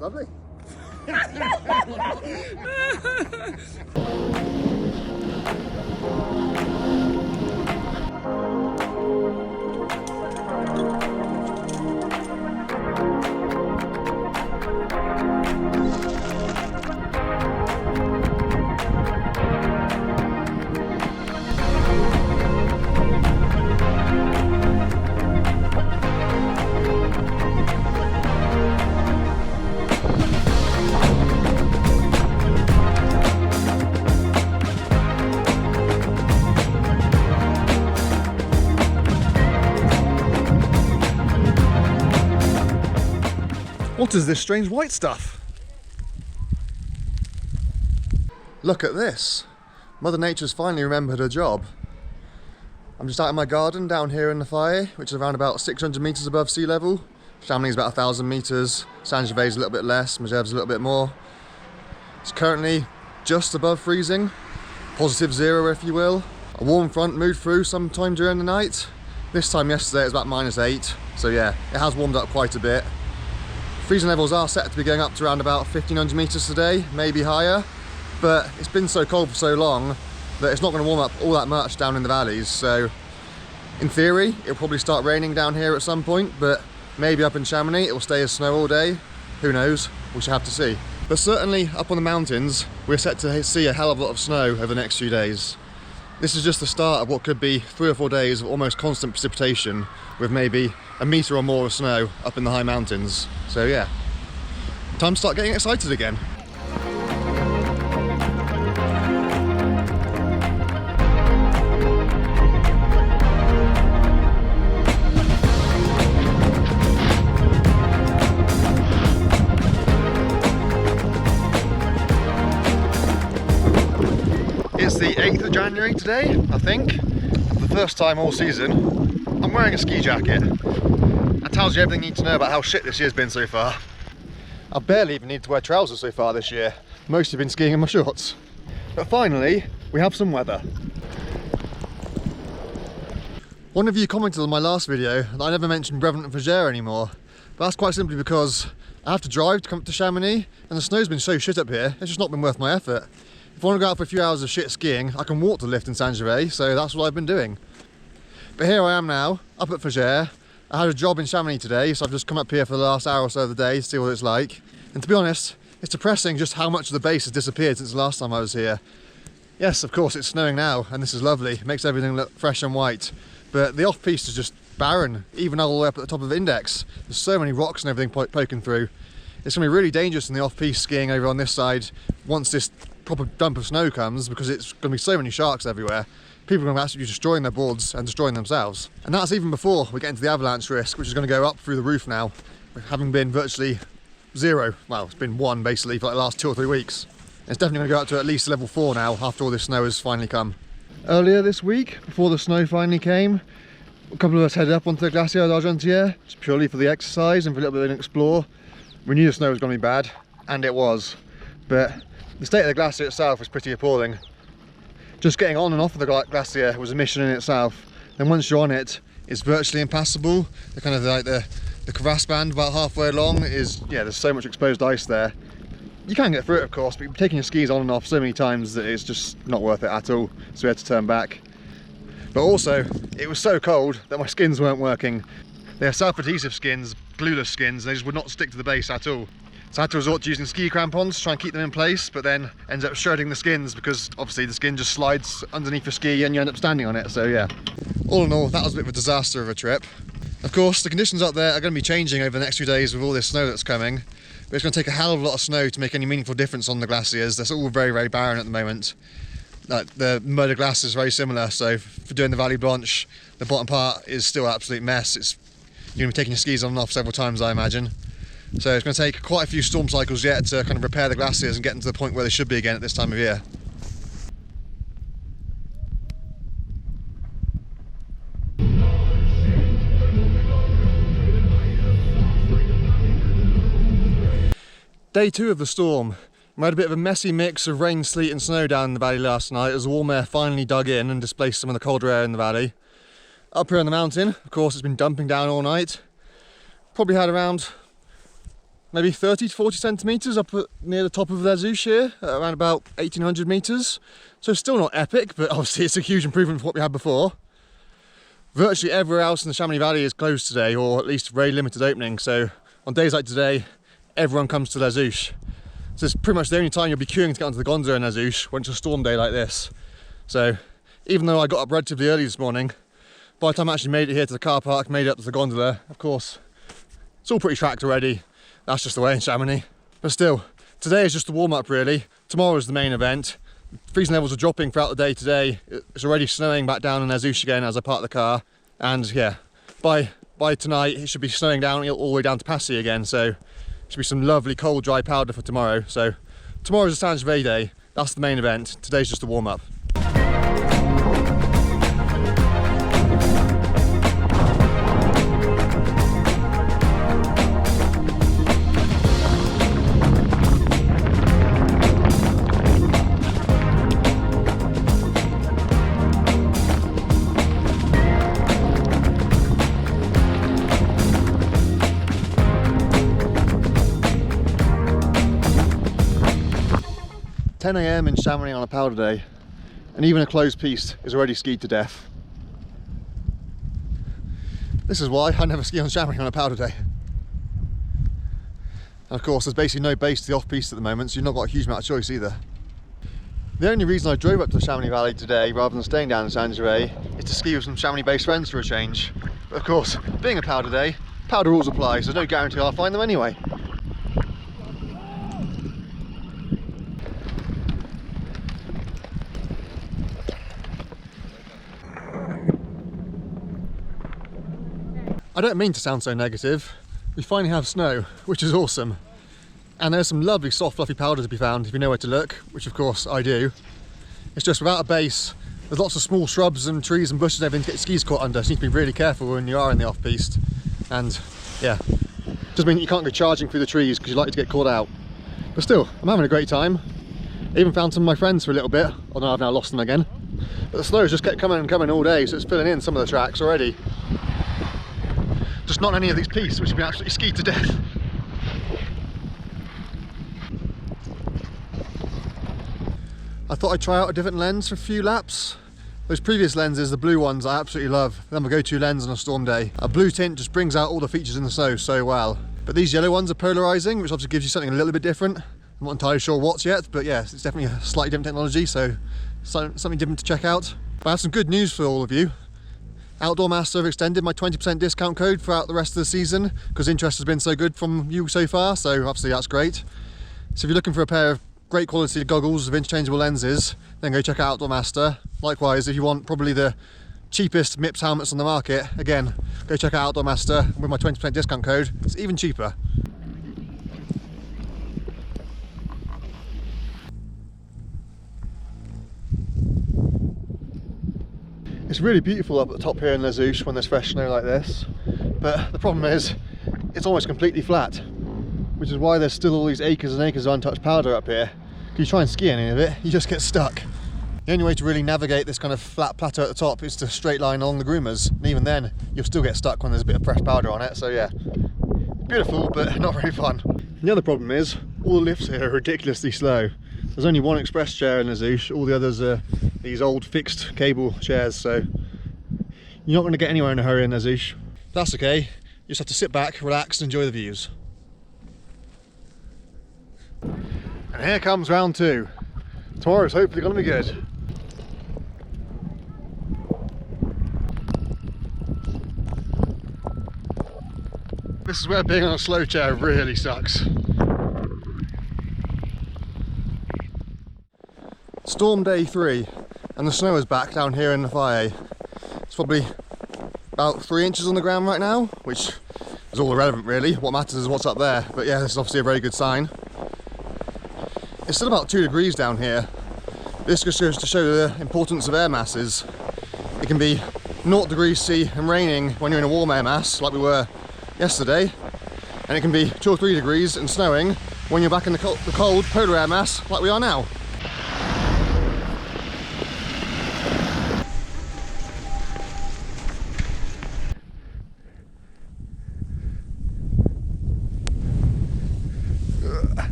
Lovely. What is this strange white stuff? Look at this. Mother Nature's finally remembered her job. I'm just out in my garden down here in the Fire, which is around about 600 metres above sea level. Chamonix is about 1,000 metres, Saint-Gervais is a little bit less, Megeve's a little bit more. It's currently just above freezing, positive zero if you will. A warm front moved through sometime during the night. This time yesterday it was about -8, so yeah, it has warmed up quite a bit. Freezing levels are set to be going up to around about 1,500 metres today, maybe higher, but it's been so cold for so long that it's not going to warm up all that much down in the valleys, so in theory it'll probably start raining down here at some point, but maybe up in Chamonix it will stay as snow all day. Who knows? We shall have to see. But certainly up on the mountains we're set to see a hell of a lot of snow over the next few days. This is just the start of what could be 3 or 4 days of almost constant precipitation, with maybe a metre or more of snow up in the high mountains. So yeah, time to start getting excited again. It's the 8th of January today, I think. For the first time all season, I'm wearing a ski jacket. That tells you everything you need to know about how shit this year's been so far. I've barely even needed to wear trousers so far this year. Mostly been skiing in my shorts. But finally, we have some weather. One of you commented on my last video that I never mentioned Brevant and Megeve anymore. But that's quite simply because I have to drive to come up to Chamonix, and the snow's been so shit up here, it's just not been worth my effort. If I want to go out for a few hours of shit skiing, I can walk to the lift in Saint-Gervais, so that's what I've been doing. But here I am now, up at Megeve. I had a job in Chamonix today, so I've just come up here for the last hour or so of the day to see what it's like. And to be honest, it's depressing just how much of the base has disappeared since the last time I was here. Yes, of course, it's snowing now, and this is lovely. It makes everything look fresh and white. But the off-piste is just barren, even all the way up at the top of the index. There's so many rocks and everything poking through. It's going to be really dangerous in the off-piste skiing over on this side once this proper dump of snow comes, because it's going to be so many sharks everywhere. People are going to be absolutely destroying their boards and destroying themselves. And that's even before we get into the avalanche risk, which is going to go up through the roof now, having been virtually zero. Well, it's been 1 basically for like the last 2 or 3 weeks. And it's definitely going to go up to at least level 4 now after all this snow has finally come. Earlier this week, before the snow finally came, a couple of us headed up onto the Glacier d'Argentière, just purely for the exercise and for a little bit of an explore. We knew the snow was going to be bad, and it was. But the state of the glacier itself was pretty appalling. Just getting on and off of the glacier was a mission in itself. Then once you're on it, it's virtually impassable. The kind of like the crevasse band about halfway along is, yeah, there's so much exposed ice there. You can get through it of course, but you're taking your skis on and off so many times that it's just not worth it at all. So we had to turn back. But also, it was so cold that my skins weren't working. They're self-adhesive skins, glueless skins, and they just would not stick to the base at all. So I had to resort to using ski crampons to try and keep them in place, but then ends up shredding the skins because obviously the skin just slides underneath your ski and you end up standing on it, so yeah. All in all, that was a bit of a disaster of a trip. Of course, the conditions up there are going to be changing over the next few days with all this snow that's coming, but it's going to take a hell of a lot of snow to make any meaningful difference on the glaciers. They're all very, very barren at the moment. Like the mud of glass is very similar, so for doing the Valley Blanche, the bottom part is still an absolute mess. You're going to be taking your skis on and off several times, I imagine. So it's going to take quite a few storm cycles yet to kind of repair the glaciers and get them to the point where they should be again at this time of year. Day 2 of the storm. We had a bit of a messy mix of rain, sleet and snow down in the valley last night as the warm air finally dug in and displaced some of the colder air in the valley. Up here on the mountain, of course, it's been dumping down all night. Probably had around maybe 30 to 40 centimetres up near the top of Les Ouches here, at around about 1800 metres. So still not epic, but obviously it's a huge improvement from what we had before. Virtually everywhere else in the Chamonix Valley is closed today, or at least very limited opening. So on days like today, everyone comes to Les Ouches. So it's pretty much the only time you'll be queuing to get onto the gondola in Les Ouches when it's a storm day like this. So even though I got up relatively early this morning, by the time I actually made it here to the car park, made it up to the gondola, of course, it's all pretty tracked already. That's just the way in Chamonix. But still, today is just the warm-up really. Tomorrow is the main event. Freezing levels are dropping throughout the day today. It's already snowing back down in Les Ouches again as I park the car. And yeah, by tonight it should be snowing down all the way down to Passy again. So should be some lovely cold dry powder for tomorrow. So tomorrow's a Saint Gervais day. That's the main event. Today's just the warm-up. 10 AM in Chamonix on a powder day, and even a closed piste is already skied to death. This is why I never ski on Chamonix on a powder day. And of course there's basically no base to the off-piste at the moment, so you've not got a huge amount of choice either. The only reason I drove up to the Chamonix Valley today rather than staying down in Saint Gervais is to ski with some Chamonix-based friends for a change. But of course, being a powder day, powder rules apply, so there's no guarantee I'll find them anyway. I don't mean to sound so negative. We finally have snow, which is awesome. And there's some lovely soft fluffy powder to be found if you know where to look, which of course I do. It's just without a base, there's lots of small shrubs and trees and bushes and everything to get your skis caught under, so you need to be really careful when you are in the off-piste. And yeah, doesn't mean you can't go charging through the trees because you're likely to get caught out. But still, I'm having a great time. I even found some of my friends for a little bit, although I've now lost them again. But the snow just kept coming and coming all day, so it's filling in some of the tracks already. Just not any of these pistes, which have been absolutely skied to death. I thought I'd try out a different lens for a few laps. Those previous lenses, the blue ones, I absolutely love. They're my go-to lens on a storm day. A blue tint just brings out all the features in the snow so well. But these yellow ones are polarizing, which obviously gives you something a little bit different. I'm not entirely sure what's yet, but yeah, it's definitely a slightly different technology, so something different to check out. But I have some good news for all of you. Outdoor Master have extended my 20% discount code throughout the rest of the season because interest has been so good from you so far, so obviously that's great. So if you're looking for a pair of great quality goggles with interchangeable lenses, then go check out Outdoor Master. Likewise, if you want probably the cheapest MIPS helmets on the market, again, go check out Outdoor Master. With my 20% discount code, it's even cheaper. It's really beautiful up at the top here in Les Ouches when there's fresh snow like this, but the problem is it's almost completely flat, which is why there's still all these acres and acres of untouched powder up here. If you try and ski any of it, you just get stuck. The only way to really navigate this kind of flat plateau at the top is to straight line along the groomers, and even then you'll still get stuck when there's a bit of fresh powder on it, so yeah, beautiful but not very fun. The other problem is all the lifts here are ridiculously slow. There's only one express chair in Les Ouches, all the others are these old fixed cable chairs, so you're not going to get anywhere in a hurry in Les Ouches. That's okay, you just have to sit back, relax and enjoy the views. And here comes round two. Tomorrow's hopefully going to be good. This is where being on a slow chair really sucks. Storm day 3, and the snow is back down here in the Faye. It's probably about 3 inches on the ground right now, which is all irrelevant really. What matters is what's up there, but yeah, this is obviously a very good sign. It's still about 2 degrees down here. This just goes to show the importance of air masses. It can be 0 degrees C and raining when you're in a warm air mass, like we were yesterday, and it can be 2 or 3 degrees and snowing when you're back in the cold polar air mass, like we are now.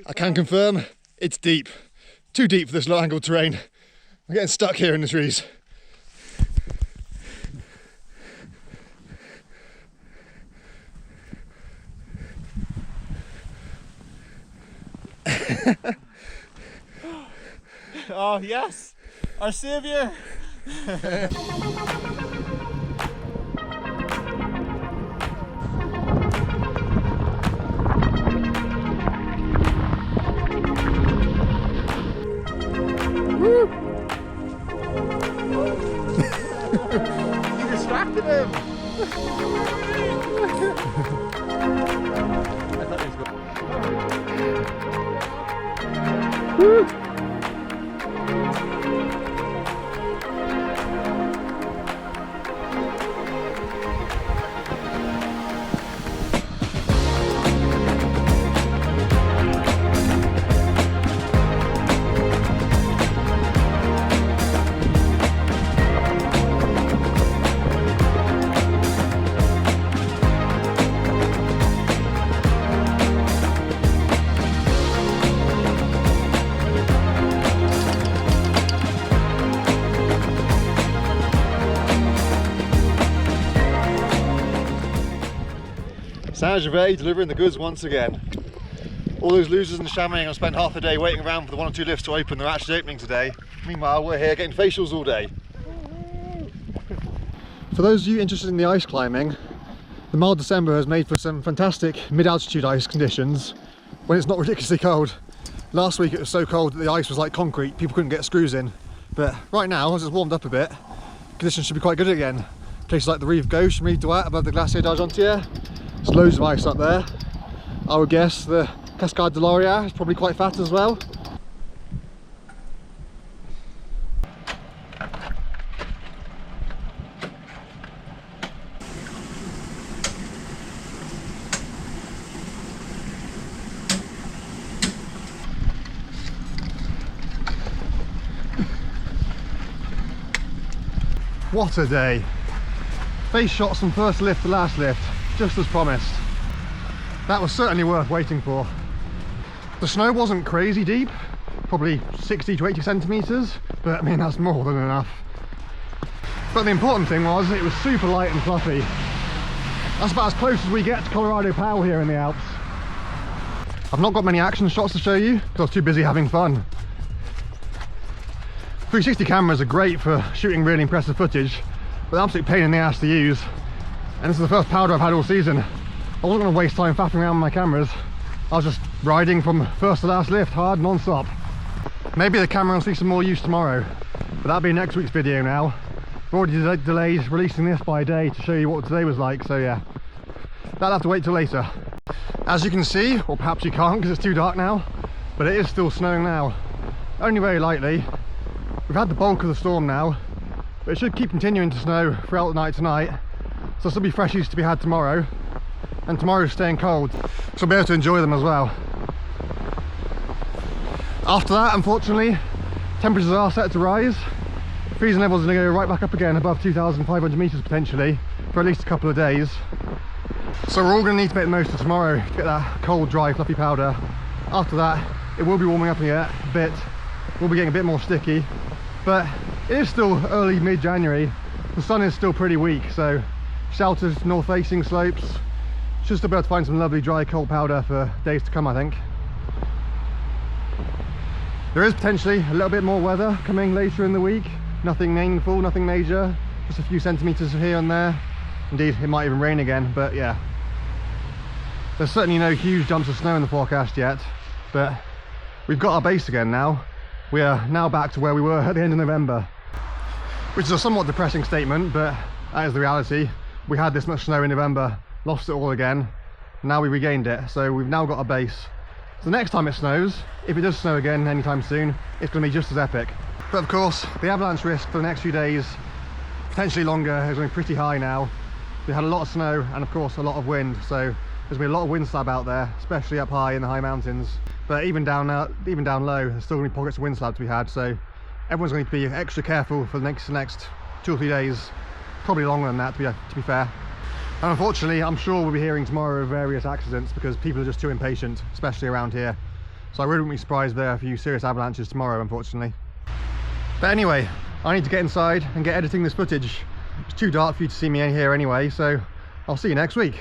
I can confirm it's deep. Too deep for this low angle terrain. I'm getting stuck here in the trees. Oh yes, our saviour. Woo! You distracted him. I thought he was going. Woo! Megeve delivering the goods once again. All those losers in the Chamonix have spent half a day waiting around for the 1 or 2 lifts to open. They're actually opening today. Meanwhile, we're here getting facials all day. For those of you interested in the ice climbing, the mild December has made for some fantastic mid-altitude ice conditions when it's not ridiculously cold. Last week it was so cold that the ice was like concrete, people couldn't get screws in. But right now, as it's warmed up a bit, conditions should be quite good again. Places like the Reef Gauche and Reef Duat above the Glacier d'Argentière. There's loads of ice up there. I would guess the Cascade de l'Auria is probably quite fat as well. What a day. Face shots from first lift to last lift, just as promised. That was certainly worth waiting for. The snow wasn't crazy deep, probably 60 to 80 centimetres, but I mean that's more than enough. But the important thing was it was super light and fluffy. That's about as close as we get to Colorado Powell here in the Alps. I've not got many action shots to show you because I was too busy having fun. 360 cameras are great for shooting really impressive footage, but they're an absolute pain in the ass to use. And this is the first powder I've had all season. I wasn't going to waste time faffing around with my cameras. I was just riding from first to last lift hard non-stop. Maybe the camera will see some more use tomorrow, but that'll be next week's video now. I've already delayed releasing this by a day to show you what today was like, so yeah. That'll have to wait till later. As you can see, or perhaps you can't because it's too dark now, but it is still snowing now. Only very lightly. We've had the bulk of the storm now, but it should keep continuing to snow throughout the night tonight. So there'll still be freshies to be had tomorrow, and tomorrow's staying cold, so I'll be able to enjoy them as well. After that, unfortunately, temperatures are set to rise. Freezing levels are going to go right back up again above 2,500 metres potentially for at least a couple of days. So we're all going to need to make the most of tomorrow to get that cold, dry, fluffy powder. After that, it will be warming up again a bit. We'll be getting a bit more sticky, but it is still early mid-January. The sun is still pretty weak, so sheltered north-facing slopes. Should still be able to find some lovely dry cold powder for days to come, I think. There is potentially a little bit more weather coming later in the week. Nothing meaningful, nothing major, just a few centimetres here and there. Indeed, it might even rain again, but yeah. There's certainly no huge jumps of snow in the forecast yet, but we've got our base again now. We are now back to where we were at the end of November, which is a somewhat depressing statement, but that is the reality. We had this much snow in November, lost it all again, now we regained it, so we've now got a base. So the next time it snows, if it does snow again anytime soon, it's going to be just as epic. But of course, the avalanche risk for the next few days, potentially longer, is going to be pretty high now. We had a lot of snow and of course a lot of wind, so there's going to be a lot of wind slab out there, especially up high in the high mountains. But even down low, there's still going to be pockets of wind slab to be had, so everyone's going to be extra careful for the next 2 or 3 days, probably longer than that to be fair. And unfortunately, I'm sure we'll be hearing tomorrow of various accidents because people are just too impatient, especially around here. So I wouldn't be surprised if there are a few serious avalanches tomorrow, unfortunately. But anyway, I need to get inside and get editing this footage. It's too dark for you to see me in here anyway, so I'll see you next week.